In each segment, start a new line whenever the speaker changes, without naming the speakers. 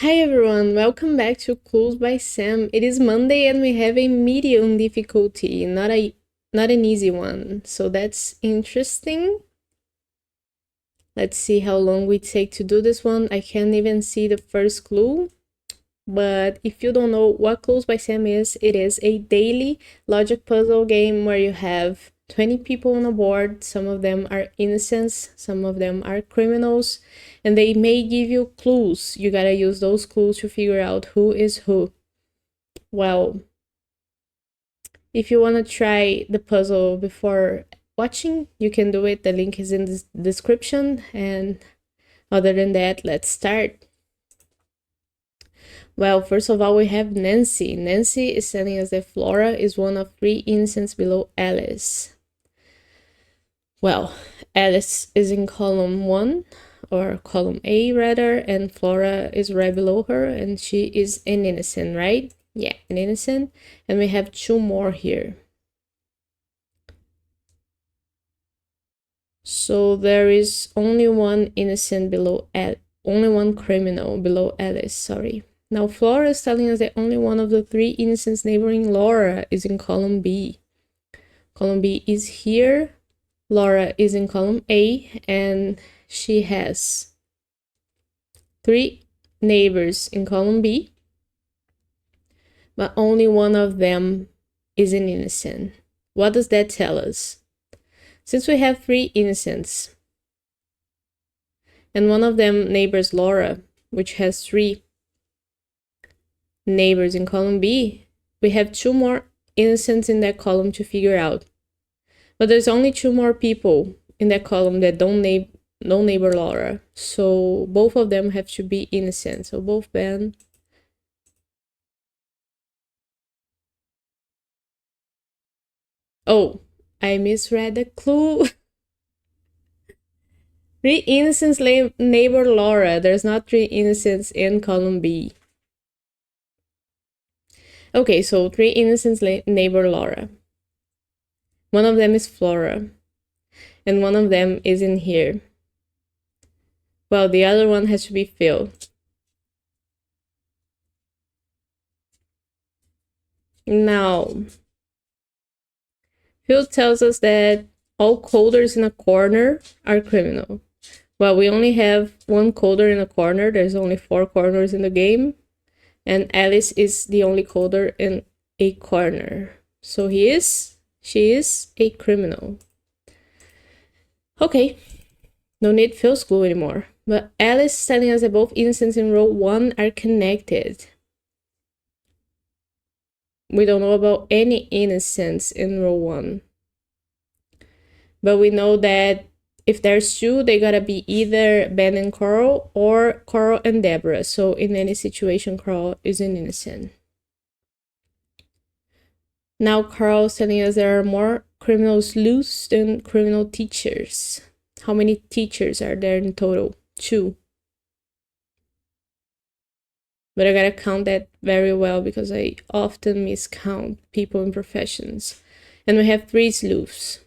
Hi everyone, welcome back to Clues by Sam. It is Monday and we have a medium difficulty, not an easy one. So that's interesting. Let's see how long we take to do this one. I can't even see the first clue. But if you don't know what Clues by Sam is, it is a daily logic puzzle game where you have 20 people on a board. Some of them are innocents, some of them are criminals, and they may give you clues. You gotta use those clues to figure out who is who. Well, if you wanna try the puzzle before watching, you can do it. The link is in the description. And other than that, let's start. Well, first of all, we have Nancy. Nancy is telling us that Flora is one of 3 innocents below Alice. Well, Alice is in column 1, or column A rather, and Flora is right below her, and she is an innocent, right? Yeah, an innocent. And we have 2 more here. So there is only one innocent below only one criminal below Alice, sorry. Now Flora is telling us that only one of the 3 innocents neighboring Laura is in column B. Column B is here. Laura is in column A, and she has 3 neighbors in column B, but only one of them is an innocent. What does that tell us? Since we have 3 innocents, and one of them neighbors Laura, which has 3 neighbors in column B, we have 2 more innocents in that column to figure out. But there's only 2 more people in that column that don't neighbor Laura. So both of them have to be innocent. So both Ben. Oh, I misread the clue. 3 innocents neighbor Laura. There's not 3 innocents in column B. Okay, so 3 innocents neighbor Laura. One of them is Flora, and one of them is in here. Well, the other one has to be Phil. Now, Phil tells us that all coders in a corner are criminal. Well, we only have 1 coder in a corner. There's only 4 corners in the game. And Alice is the only coder in a corner. So she is a criminal. Okay, no need Phil's clue anymore. But Alice is telling us that both innocents in row 1 are connected. We don't know about any innocents in row 1. But we know that if there's 2, they gotta be either Ben and Coral or Coral and Deborah. So in any situation, Coral is an innocent. Now Coral is telling us there are more criminals loose than criminal teachers. How many teachers are there in total? 2. But I gotta count that very well because I often miscount people in professions. And we have 3 sleuths.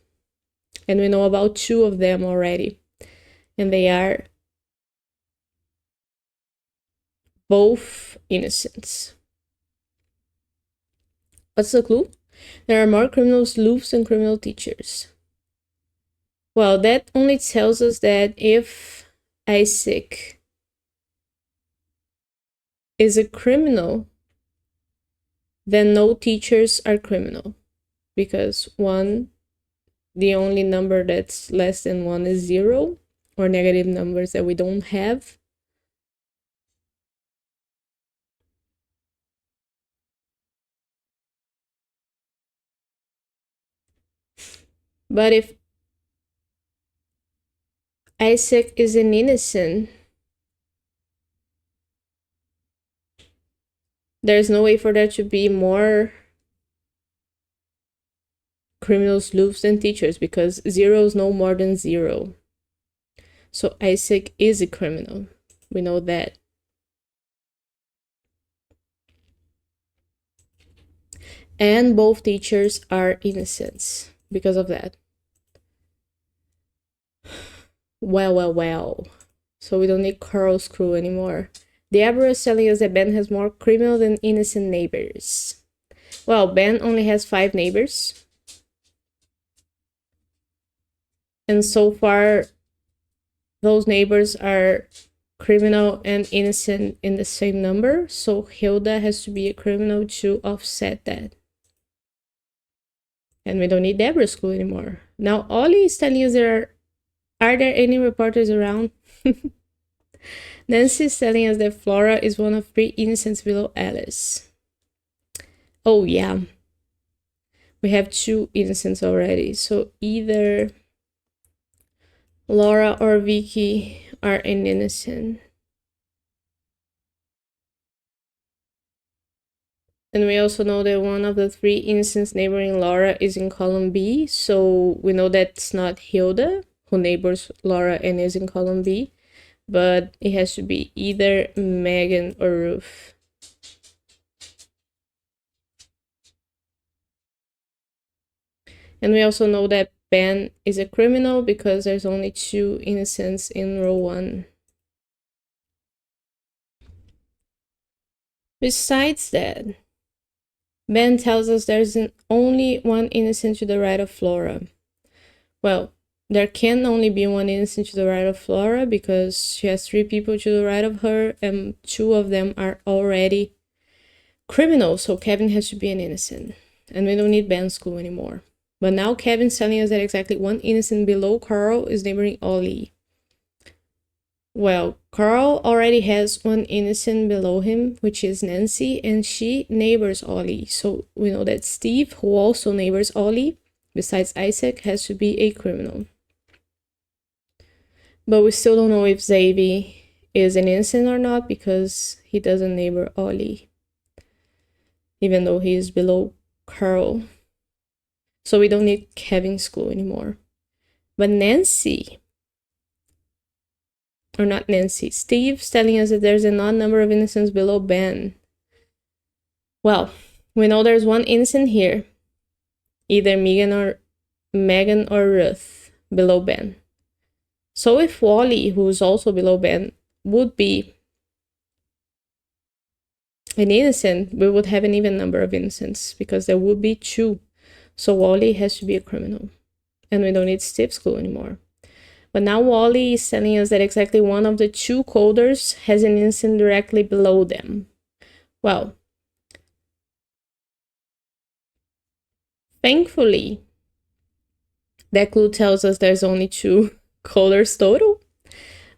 And we know about 2 of them already. And they are both innocents. What's the clue? There are more criminal sleuths than criminal teachers. Well, that only tells us that if Isaac is a criminal, then no teachers are criminal. Because 1, the only number that's less than 1 is 0, or negative numbers that we don't have. But if Isaac is an innocent, there's no way for there to be more criminal sleuths than teachers because 0 is no more than 0. So Isaac is a criminal. We know that. And both teachers are innocents because of that. Well. So we don't need Carl's crew anymore. Deborah is telling us that Ben has more criminal than innocent neighbors. Well, Ben only has 5 neighbors. And so far, those neighbors are criminal and innocent in the same number. So Hilda has to be a criminal to offset that. And we don't need Deborah's clue anymore. Now, Ollie is telling us are there any reporters around? Nancy is telling us that Flora is one of 3 innocents below Alice. Oh, yeah. We have 2 innocents already. So either Laura or Vicky are an innocent. And we also know that one of the 3 innocents neighboring Laura is in column B. So we know that's not Hilda, who neighbors Laura and is in column B. But it has to be either Megan or Ruth. And we also know that Ben is a criminal because there's only 2 innocents in row 1. Besides that, Ben tells us there's only 1 innocent to the right of Flora. Well, there can only be 1 innocent to the right of Flora because she has 3 people to the right of her and 2 of them are already criminals, so Kevin has to be an innocent. And we don't need Ben's clue anymore. But now Kevin's telling us that exactly 1 innocent below Carl is neighboring Ollie. Well, Carl already has 1 innocent below him, which is Nancy, and she neighbors Ollie. So we know that Steve, who also neighbors Ollie, besides Isaac, has to be a criminal. But we still don't know if Xavier is an innocent or not because he doesn't neighbor Ollie, even though he is below Carl. So we don't need Kevin's clue anymore. But Nancy, or not Nancy, Steve's telling us that there's an odd number of innocents below Ben. Well, we know there's 1 innocent here, either Megan or Ruth below Ben. So if Wally, who's also below Ben, would be an innocent, we would have an even number of innocents because there would be 2. So Wally has to be a criminal. And we don't need Steve's clue anymore. But now Wally is telling us that exactly 1 of the 2 coders has an innocent directly below them. Well, thankfully, that clue tells us there's only 2 coders total.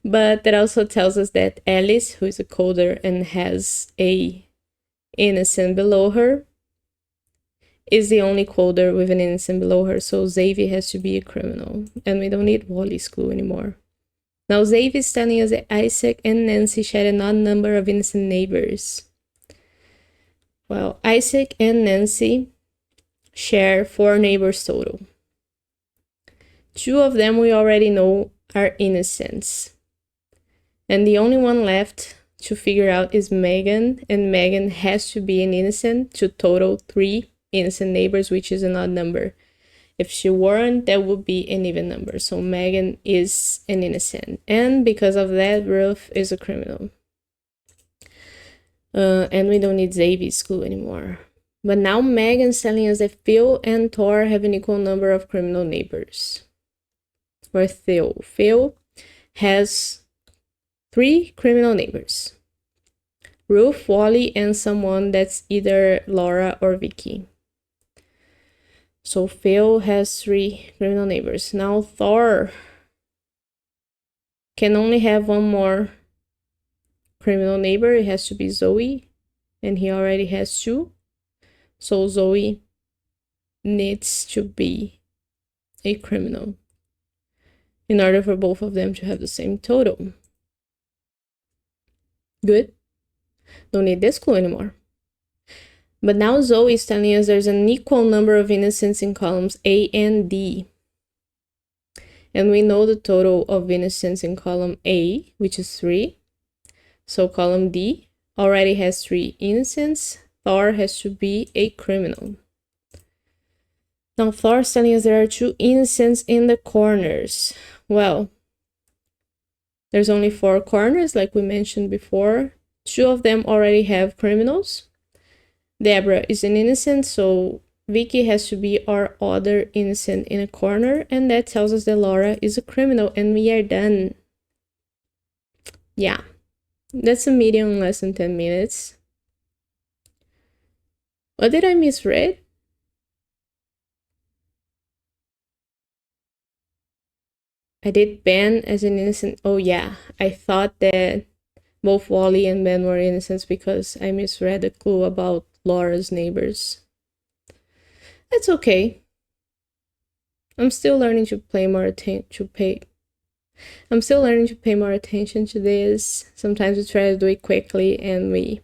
But that also tells us that Alice, who is a coder and has a innocent below her, is the only coder with an innocent below her. So Xavier has to be a criminal. And we don't need Wally's clue anymore. Now Xavier is telling us that Isaac and Nancy share an odd number of innocent neighbors. Well, Isaac and Nancy share 4 neighbors total. 2 of them we already know are innocents. And the only one left to figure out is Megan, and Megan has to be an innocent to total 3 innocent neighbors, which is an odd number. If she weren't, that would be an even number. So Megan is an innocent. And because of that, Ruth is a criminal. And we don't need Xavier's clue anymore. But now Megan's telling us that Phil and Thor have an equal number of criminal neighbors. Or Phil. Phil has 3 criminal neighbors. Ruth, Wally, and someone that's either Laura or Vicky. So Phil has 3 criminal neighbors. Now Thor can only have 1 more criminal neighbor. It has to be Zoe, and he already has 2. So Zoe needs to be a criminal in order for both of them to have the same total. Good. Don't need this clue anymore. But now Zoe is telling us there's an equal number of innocents in columns A and D. And we know the total of innocents in column A, which is 3. So column D already has 3 innocents. Thor has to be a criminal. Now Thor is telling us there are 2 innocents in the corners. Well, there's only 4 corners, like we mentioned before. Two of them already have criminals. Deborah is an innocent, so Vicky has to be our other innocent in a corner, and that tells us that Laura is a criminal, and we are done. Yeah, that's a medium in less than 10 minutes. What did I misread? I did Ben as an innocent. Oh yeah, I thought that both Wally and Ben were innocents because I misread the clue about Laura's neighbors. That's okay. I'm still learning to pay more attention to this. Sometimes we try to do it quickly and we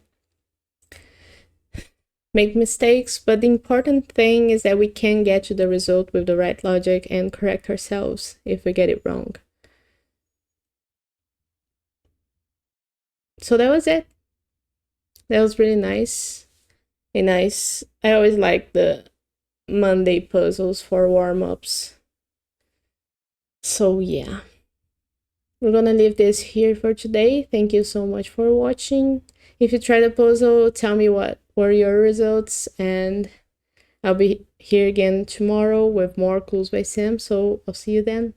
make mistakes, but the important thing is that we can get to the result with the right logic and correct ourselves if we get it wrong. So that was it. That was really nice. I always like the Monday puzzles for warm-ups. So yeah. We're gonna leave this here for today. Thank you so much for watching. If you tried the puzzle, tell me what were your results, and I'll be here again tomorrow with more Clues by Sam, so I'll see you then.